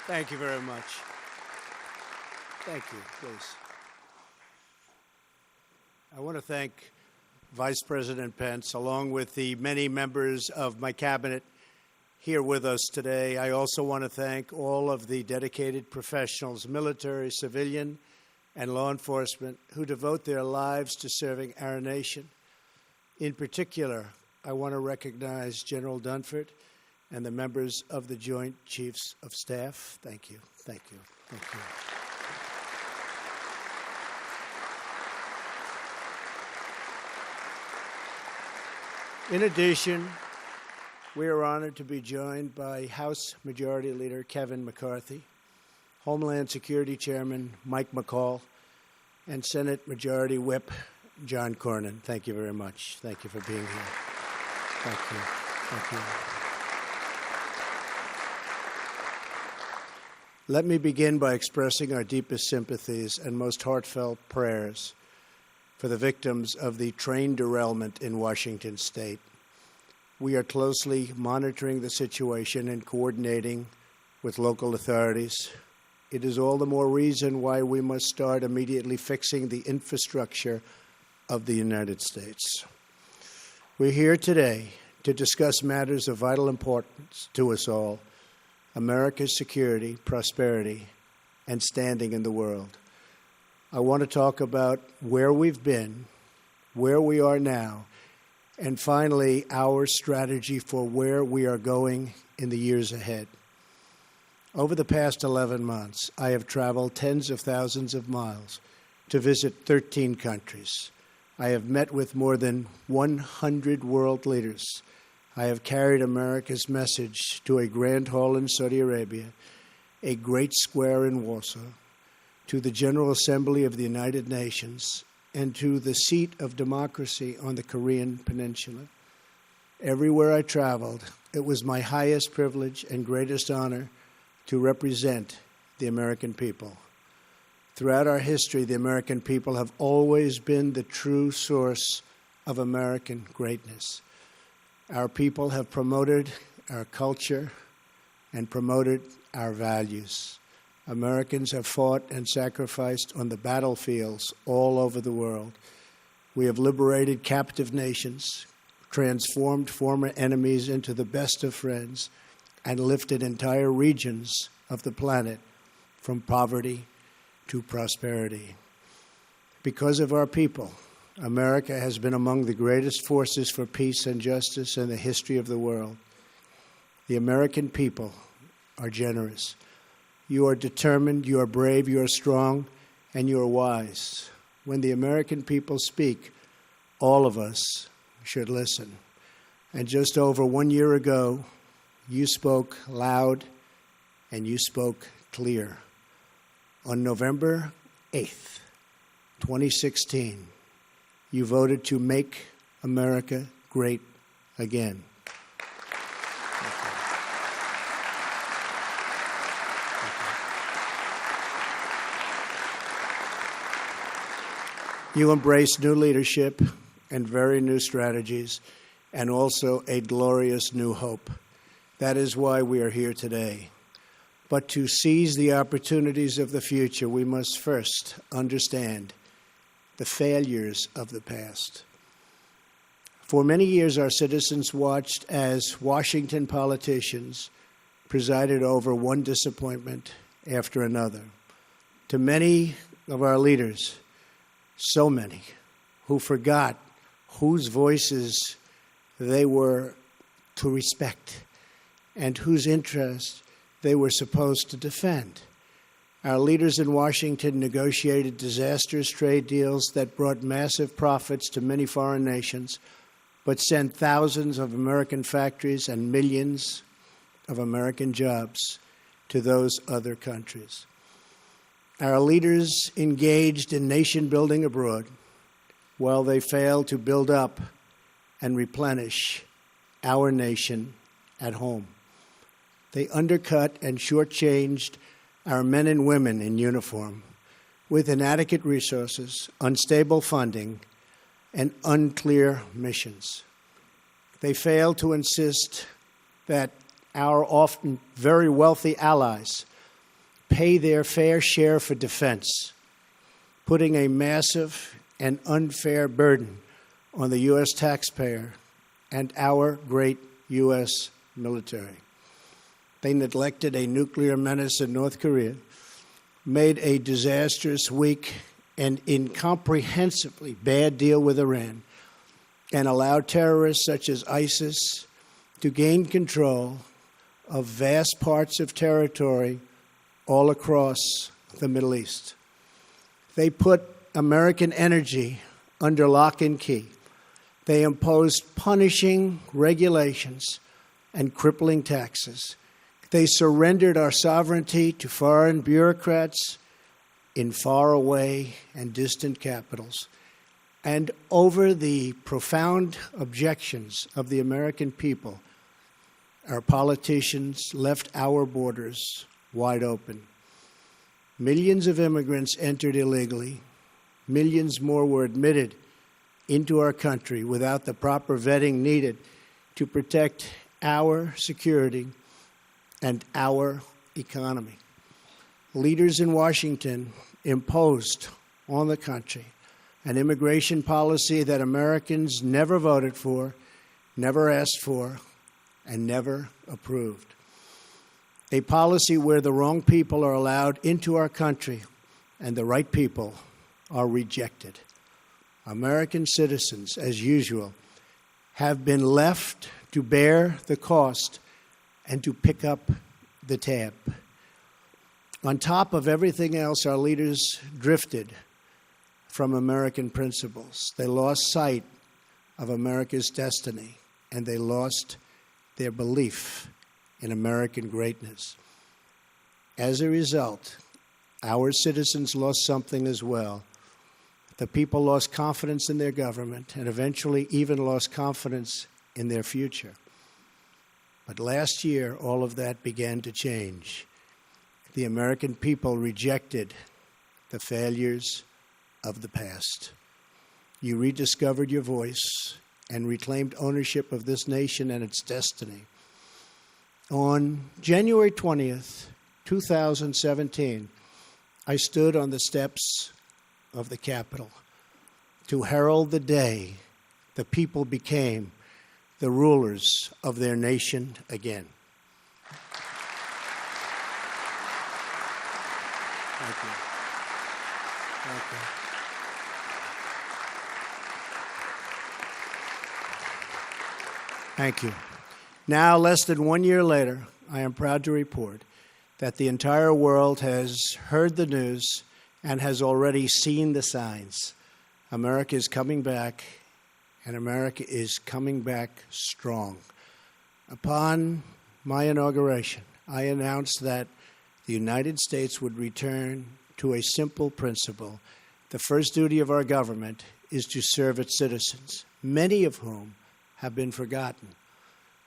Thank you very much. Thank you, please. I want to thank Vice President Pence, along with the many members of my cabinet here with us today. I also want to thank all of the dedicated professionals, military, civilian, and law enforcement, who devote their lives to serving our nation. In particular, I want to recognize General Dunford and the members of the Joint Chiefs of Staff. Thank you. Thank you. Thank you. In addition, we are honored to be joined by House Majority Leader Kevin McCarthy, Homeland Security Chairman Mike McCall, and Senate Majority Whip John Cornyn. Thank you very much. Thank you for being here. Thank you. Thank you. Let me begin by expressing our deepest sympathies and most heartfelt prayers for the victims of the train derailment in Washington State. We are closely monitoring the situation and coordinating with local authorities. It is all the more reason why we must start immediately fixing the infrastructure of the United States. We're here today to discuss matters of vital importance to us all: America's security, prosperity, and standing in the world. I want to talk about where we've been, where we are now, and finally, our strategy for where we are going in the years ahead. Over the past 11 months, I have traveled tens of thousands of miles to visit 13 countries. I have met with more than 100 world leaders. I have carried America's message to a grand hall in Saudi Arabia, a great square in Warsaw, to the General Assembly of the United Nations, and to the seat of democracy on the Korean Peninsula. Everywhere I traveled, it was my highest privilege and greatest honor to represent the American people. Throughout our history, the American people have always been the true source of American greatness. Our people have promoted our culture and promoted our values. Americans have fought and sacrificed on the battlefields all over the world. We have liberated captive nations, transformed former enemies into the best of friends, and lifted entire regions of the planet from poverty to prosperity. Because of our people, America has been among the greatest forces for peace and justice in the history of the world. The American people are generous. You are determined, you are brave, you are strong, and you are wise. When the American people speak, all of us should listen. And just over 1 year ago, you spoke loud and you spoke clear. On November 8th, 2016, you voted to make America great again. You embrace new leadership and very new strategies, and also a glorious new hope. That is why we are here today. But to seize the opportunities of the future, we must first understand the failures of the past. For many years, our citizens watched as Washington politicians presided over one disappointment after another. To many of our leaders, so many, who forgot whose voices they were to respect and whose interests they were supposed to defend. Our leaders in Washington negotiated disastrous trade deals that brought massive profits to many foreign nations, but sent thousands of American factories and millions of American jobs to those other countries. Our leaders engaged in nation building abroad while they failed to build up and replenish our nation at home. They undercut and shortchanged our men and women in uniform with inadequate resources, unstable funding, and unclear missions. They failed to insist that our often very wealthy allies pay their fair share for defense, putting a massive and unfair burden on the U.S. taxpayer and our great U.S. military. They neglected a nuclear menace in North Korea, made a disastrous, weak, and incomprehensibly bad deal with Iran, and allowed terrorists such as ISIS to gain control of vast parts of territory all across the Middle East. They put American energy under lock and key. They imposed punishing regulations and crippling taxes. They surrendered our sovereignty to foreign bureaucrats in faraway and distant capitals. And over the profound objections of the American people, our politicians left our borders wide open. Millions of immigrants entered illegally. Millions more were admitted into our country without the proper vetting needed to protect our security and our economy. Leaders in Washington imposed on the country an immigration policy that Americans never voted for, never asked for, and never approved. A policy where the wrong people are allowed into our country and the right people are rejected. American citizens, as usual, have been left to bear the cost and to pick up the tab. On top of everything else, our leaders drifted from American principles. They lost sight of America's destiny, and they lost their belief in American greatness. As a result, our citizens lost something as well. The people lost confidence in their government and eventually even lost confidence in their future. But last year, all of that began to change. The American people rejected the failures of the past. You rediscovered your voice and reclaimed ownership of this nation and its destiny. On January 20th, 2017, I stood on the steps of the Capitol to herald the day the people became the rulers of their nation again. Thank you. Thank you. Thank you. Now, less than 1 year later, I am proud to report that the entire world has heard the news and has already seen the signs. America is coming back, and America is coming back strong. Upon my inauguration, I announced that the United States would return to a simple principle. The first duty of our government is to serve its citizens, many of whom have been forgotten.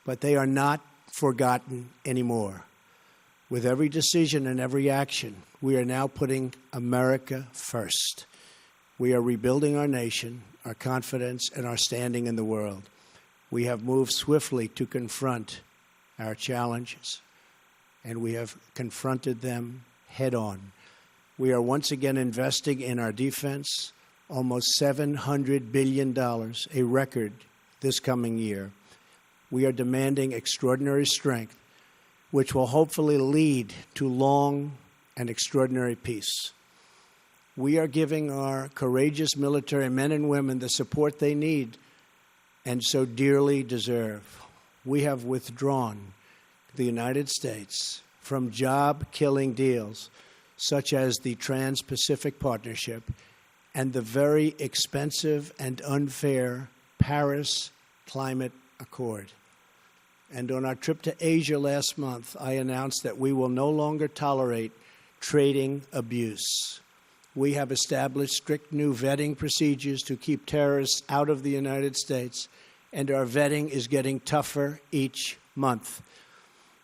But they are not forgotten anymore. With every decision and every action, we are now putting America first. We are rebuilding our nation, our confidence, and our standing in the world. We have moved swiftly to confront our challenges, and we have confronted them head on. We are once again investing in our defense, almost $700 billion, a record this coming year. We are demanding extraordinary strength, which will hopefully lead to long and extraordinary peace. We are giving our courageous military men and women the support they need and so dearly deserve. We have withdrawn the United States from job-killing deals such as the Trans-Pacific Partnership and the very expensive and unfair Paris Climate Accord. And on our trip to Asia last month, I announced that we will no longer tolerate trading abuse. We have established strict new vetting procedures to keep terrorists out of the United States, and our vetting is getting tougher each month.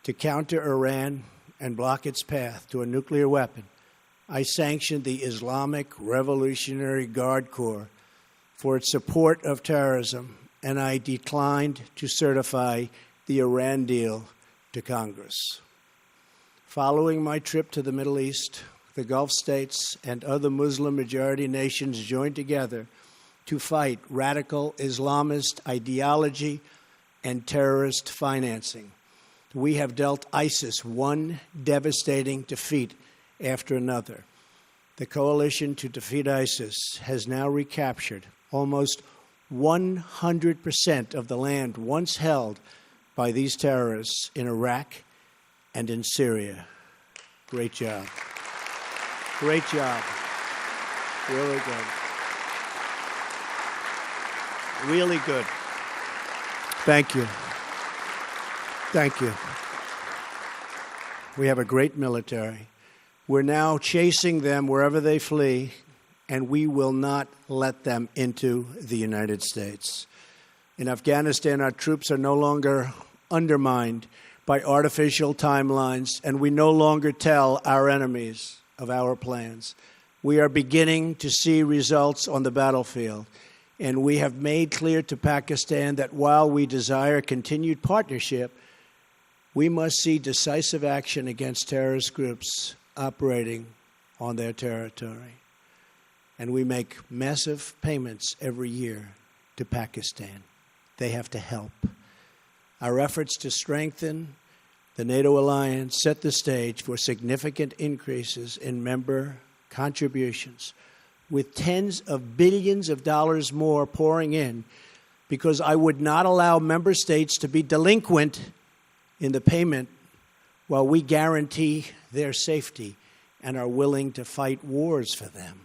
To counter Iran and block its path to a nuclear weapon, I sanctioned the Islamic Revolutionary Guard Corps for its support of terrorism, and I declined to certify the Iran deal to Congress. Following my trip to the Middle East, the Gulf states and other Muslim-majority nations joined together to fight radical Islamist ideology and terrorist financing. We have dealt ISIS one devastating defeat after another. The coalition to defeat ISIS has now recaptured almost 100% of the land once held by these terrorists in Iraq and in Syria. Great job. Great job. Really good. Really good. Thank you. Thank you. We have a great military. We're now chasing them wherever they flee, and we will not let them into the United States. In Afghanistan, our troops are no longer undermined by artificial timelines, and we no longer tell our enemies of our plans. We are beginning to see results on the battlefield, and we have made clear to Pakistan that while we desire continued partnership, we must see decisive action against terrorist groups operating on their territory. And we make massive payments every year to Pakistan. They have to help. Our efforts to strengthen the NATO alliance set the stage for significant increases in member contributions, with tens of billions of dollars more pouring in, because I would not allow member states to be delinquent in the payment while we guarantee their safety and are willing to fight wars for them.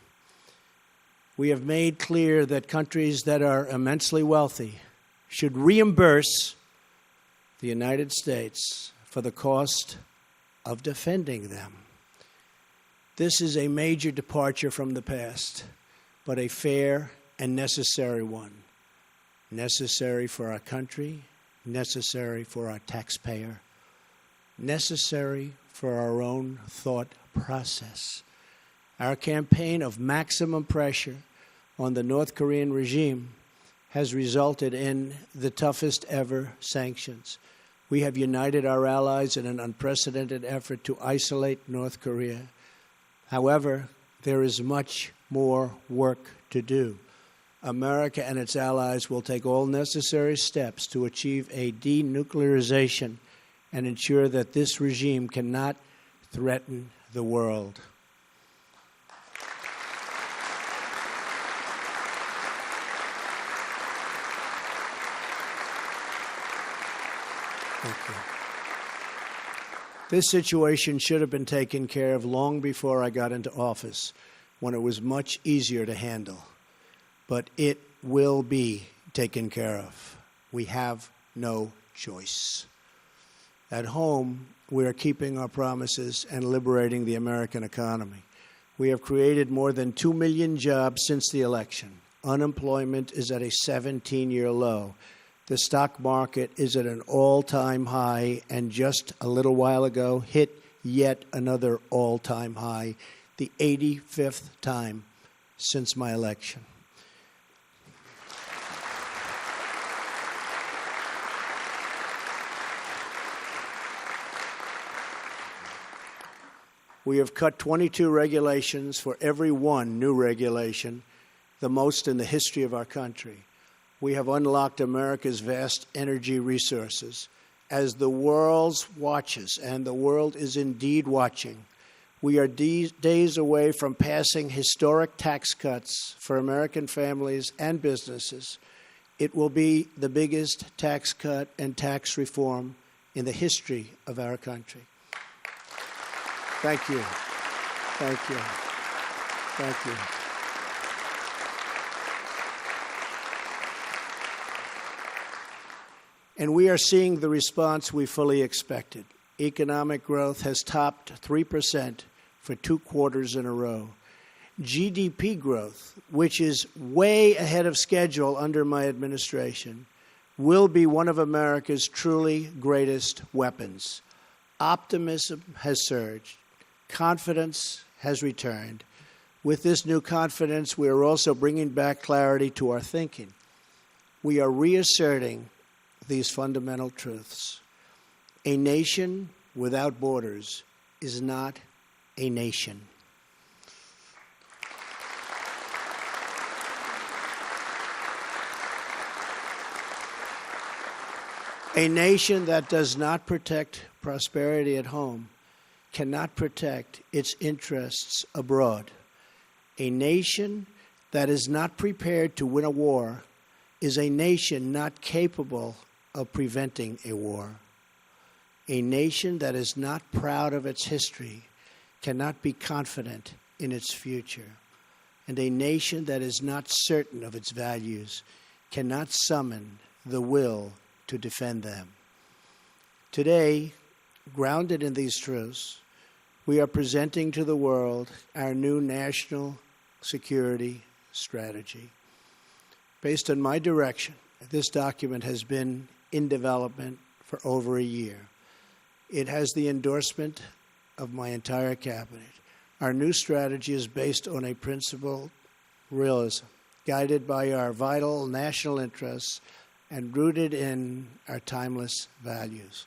We have made clear that countries that are immensely wealthy should reimburse the United States for the cost of defending them. This is a major departure from the past, but a fair and necessary one. Necessary for our country, necessary for our taxpayer, necessary for our own thought process. Our campaign of maximum pressure on the North Korean regime has resulted in the toughest ever sanctions. We have united our allies in an unprecedented effort to isolate North Korea. However, there is much more work to do. America and its allies will take all necessary steps to achieve a denuclearization and ensure that this regime cannot threaten the world. Thank you. This situation should have been taken care of long before I got into office, when it was much easier to handle. But it will be taken care of. We have no choice. At home, we are keeping our promises and liberating the American economy. We have created more than 2 million jobs since the election. Unemployment is at a 17-year low. The stock market is at an all-time high, and just a little while ago hit yet another all-time high, the 85th time since my election. We have cut 22 regulations for every one new regulation, the most in the history of our country. We have unlocked America's vast energy resources. As the world watches, and the world is indeed watching, we are days away from passing historic tax cuts for American families and businesses. It will be the biggest tax cut and tax reform in the history of our country. Thank you. Thank you. Thank you. And we are seeing the response we fully expected. Economic growth has topped 3% for 2 quarters in a row. GDP growth, which is way ahead of schedule under my administration, will be one of America's truly greatest weapons. Optimism has surged. Confidence has returned. With this new confidence, we are also bringing back clarity to our thinking. We are reasserting these fundamental truths. A nation without borders is not a nation. A nation that does not protect prosperity at home cannot protect its interests abroad. A nation that is not prepared to win a war is a nation not capable of preventing a war. A nation that is not proud of its history cannot be confident in its future. And a nation that is not certain of its values cannot summon the will to defend them. Today, grounded in these truths, we are presenting to the world our new national security strategy. Based on my direction, this document has been in development for over a year. It has the endorsement of my entire cabinet. Our new strategy is based on a principled realism, guided by our vital national interests and rooted in our timeless values.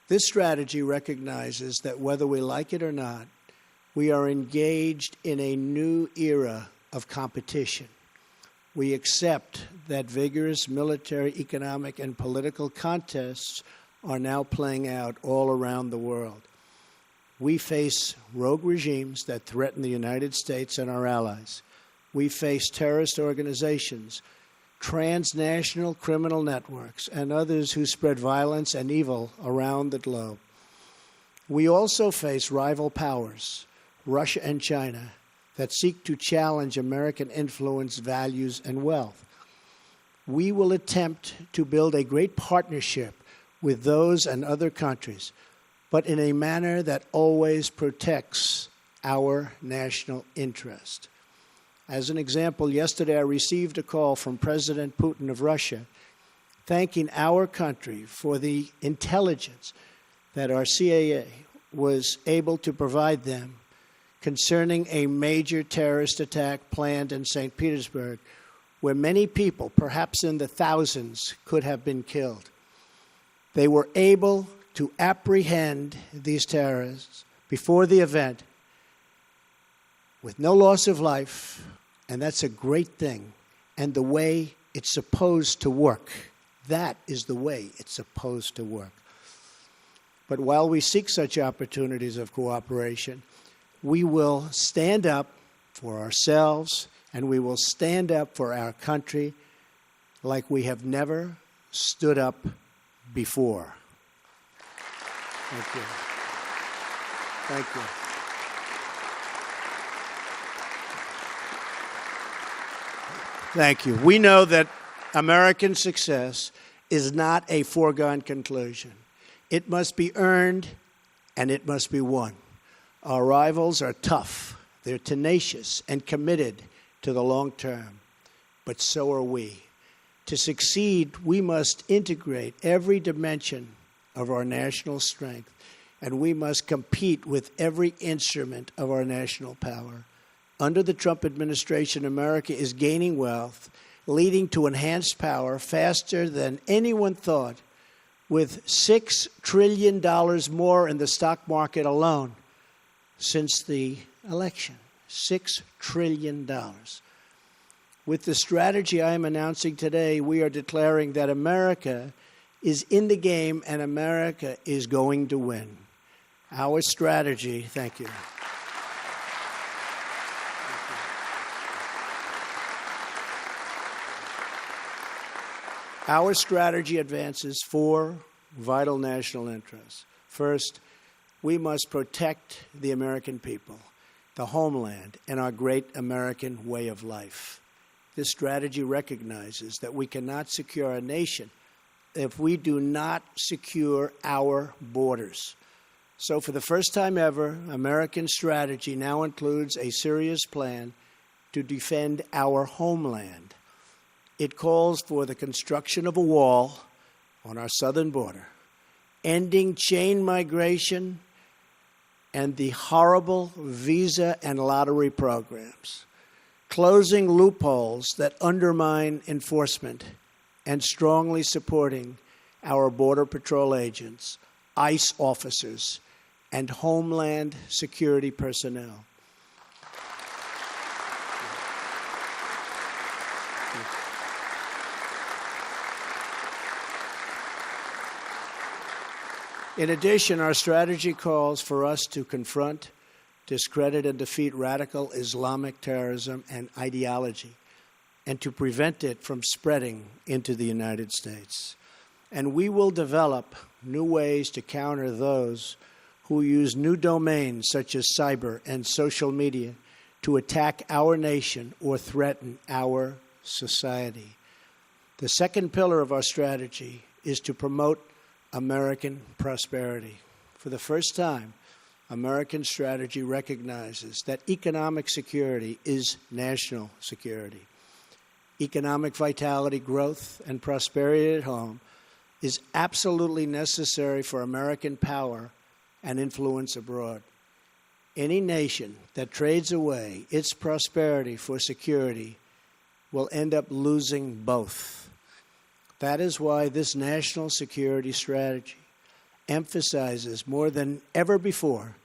This strategy recognizes that whether we like it or not, we are engaged in a new era of competition. We accept that vigorous military, economic, and political contests are now playing out all around the world. We face rogue regimes that threaten the United States and our allies. We face terrorist organizations, transnational criminal networks, and others who spread violence and evil around the globe. We also face rival powers, Russia and China, that seek to challenge American influence, values, and wealth. We will attempt to build a great partnership with those and other countries, but in a manner that always protects our national interest. As an example, yesterday I received a call from President Putin of Russia thanking our country for the intelligence that our CIA was able to provide them concerning a major terrorist attack planned in St. Petersburg, where many people, perhaps in the thousands, could have been killed. They were able to apprehend these terrorists before the event with no loss of life, and that's a great thing, and the way it's supposed to work. That is the way it's supposed to work. But while we seek such opportunities of cooperation, we will stand up for ourselves, and we will stand up for our country like we have never stood up before. Thank you. Thank you. Thank you. We know that American success is not a foregone conclusion. It must be earned, and it must be won. Our rivals are tough. They're tenacious and committed to the long term, but so are we. To succeed, we must integrate every dimension of our national strength, and we must compete with every instrument of our national power. Under the Trump administration, America is gaining wealth, leading to enhanced power faster than anyone thought, with $6 trillion more in the stock market alone since the election. $6 trillion. With the strategy I am announcing today, we are declaring that America is in the game and America is going to win. Our strategy, thank you. Our strategy advances four vital national interests. First, we must protect the American people, the homeland, and our great American way of life. This strategy recognizes that we cannot secure a nation if we do not secure our borders. So for the first time ever, American strategy now includes a serious plan to defend our homeland. It calls for the construction of a wall on our southern border, ending chain migration and the horrible visa and lottery programs, closing loopholes that undermine enforcement, and strongly supporting our Border Patrol agents, ICE officers, and Homeland Security personnel. In addition, our strategy calls for us to confront, discredit, and defeat radical Islamic terrorism and ideology, and to prevent it from spreading into the United States. And we will develop new ways to counter those who use new domains such as cyber and social media to attack our nation or threaten our society. The second pillar of our strategy is to promote American prosperity. For the first time, American strategy recognizes that economic security is national security. Economic vitality, growth, and prosperity at home is absolutely necessary for American power and influence abroad. Any nation that trades away its prosperity for security will end up losing both. That is why this national security strategy emphasizes more than ever before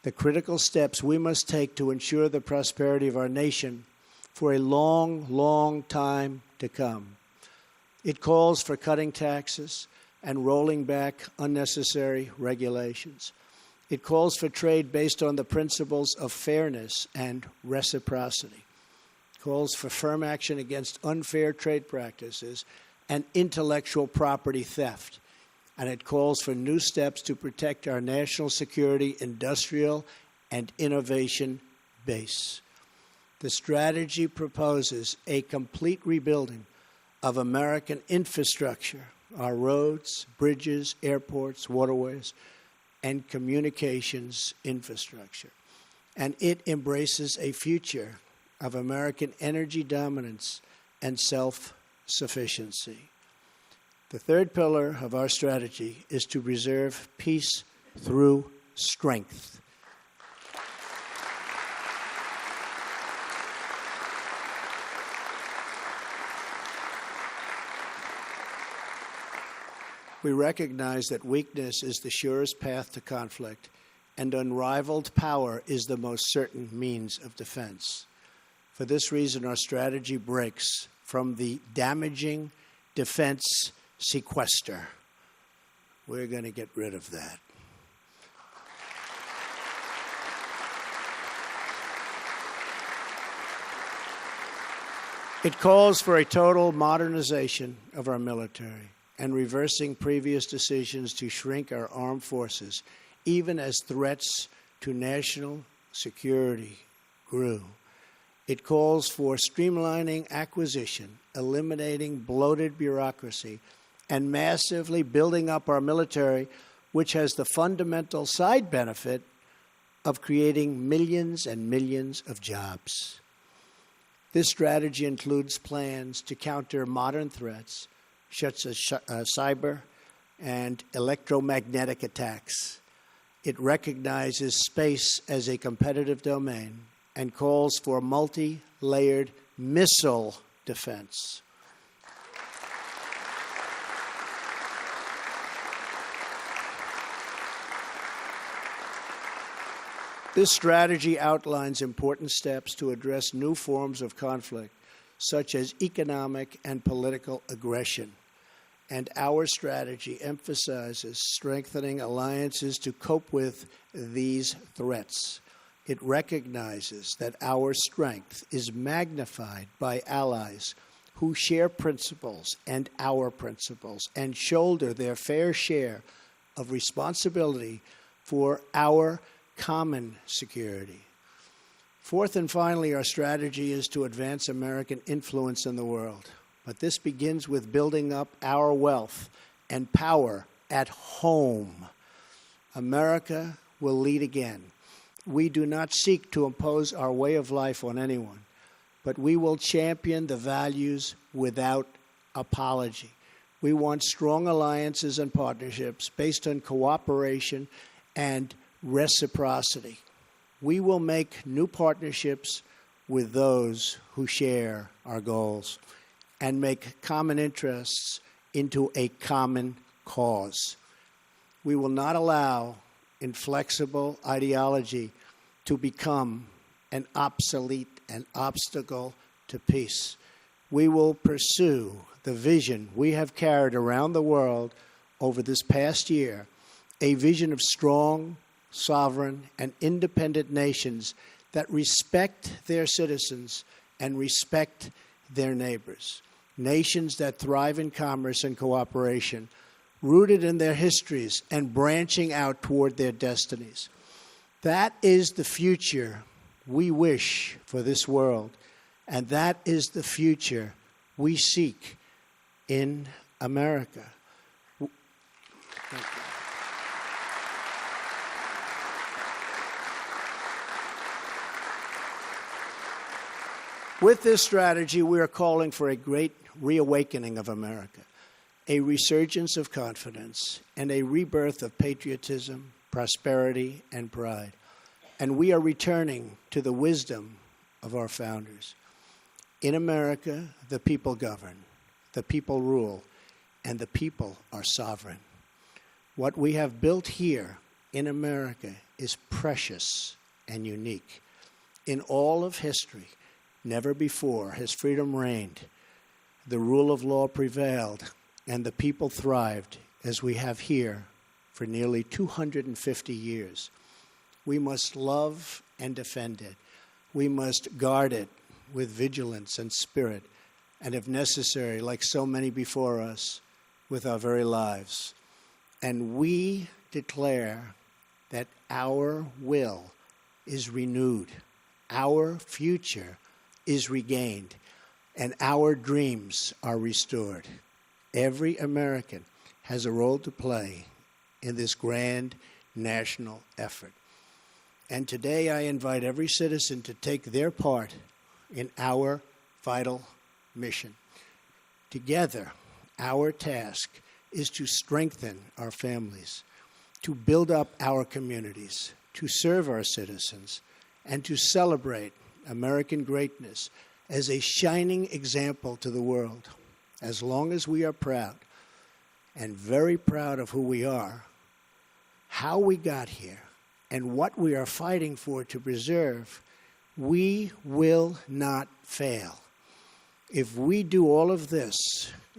the critical steps we must take to ensure the prosperity of our nation for a long, long time to come. It calls for cutting taxes and rolling back unnecessary regulations. It calls for trade based on the principles of fairness and reciprocity. It calls for firm action against unfair trade practices and intellectual property theft. And it calls for new steps to protect our national security, industrial, and innovation base. The strategy proposes a complete rebuilding of American infrastructure, our roads, bridges, airports, waterways, and communications infrastructure. And it embraces a future of American energy dominance and self-sufficiency. The third pillar of our strategy is to preserve peace through strength. We recognize that weakness is the surest path to conflict, and unrivaled power is the most certain means of defense. For this reason, our strategy breaks from the damaging defense sequester. We're going to get rid of that. It calls for a total modernization of our military and reversing previous decisions to shrink our armed forces, even as threats to national security grew. It calls for streamlining acquisition, eliminating bloated bureaucracy, and massively building up our military, which has the fundamental side benefit of creating millions and millions of jobs. This strategy includes plans to counter modern threats, such as cyber and electromagnetic attacks. It recognizes space as a competitive domain and calls for multi-layered missile defense. This strategy outlines important steps to address new forms of conflict, such as economic and political aggression. And our strategy emphasizes strengthening alliances to cope with these threats. It recognizes that our strength is magnified by allies who share principles and our principles and shoulder their fair share of responsibility for our common security. Fourth and finally, our strategy is to advance American influence in the world. But this begins with building up our wealth and power at home. America will lead again. We do not seek to impose our way of life on anyone, but we will champion the values without apology. We want strong alliances and partnerships based on cooperation and reciprocity. We will make new partnerships with those who share our goals and make common interests into a common cause. We will not allow inflexible ideology to become an obsolete and obstacle to peace. We will pursue the vision we have carried around the world over this past year, a vision of strong, sovereign, and independent nations that respect their citizens and respect their neighbors. Nations that thrive in commerce and cooperation, rooted in their histories and branching out toward their destinies. That is the future we wish for this world, and that is the future we seek in America. Thank you. With this strategy, we are calling for a great reawakening of America, a resurgence of confidence, and a rebirth of patriotism, prosperity, and pride. And we are returning to the wisdom of our founders. In America, the people govern, the people rule, and the people are sovereign. What we have built here in America is precious and unique. In all of history, never before has freedom reigned, the rule of law prevailed, and the people thrived as we have here for nearly 250 years. We must love and defend it. We must guard it with vigilance and spirit, and if necessary, like so many before us, with our very lives. And we declare that our will is renewed, our future is regained, and our dreams are restored. Every American has a role to play in this grand national effort. And today I invite every citizen to take their part in our vital mission. Together, our task is to strengthen our families, to build up our communities, to serve our citizens, and to celebrate American greatness as a shining example to the world. As long as we are proud, and very proud of who we are, how we got here, and what we are fighting for to preserve, we will not fail. If we do all of this,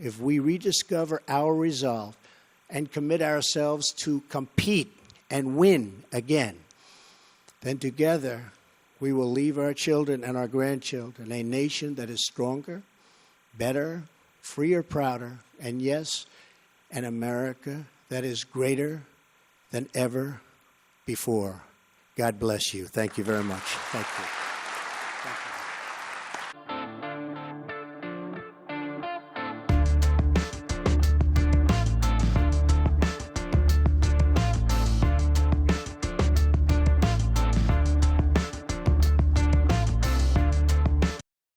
if we rediscover our resolve and commit ourselves to compete and win again, then together we will leave our children and our grandchildren a nation that is stronger, better, freer, prouder, and yes, an America that is greater than ever before. God bless you. Thank you very much. Thank you.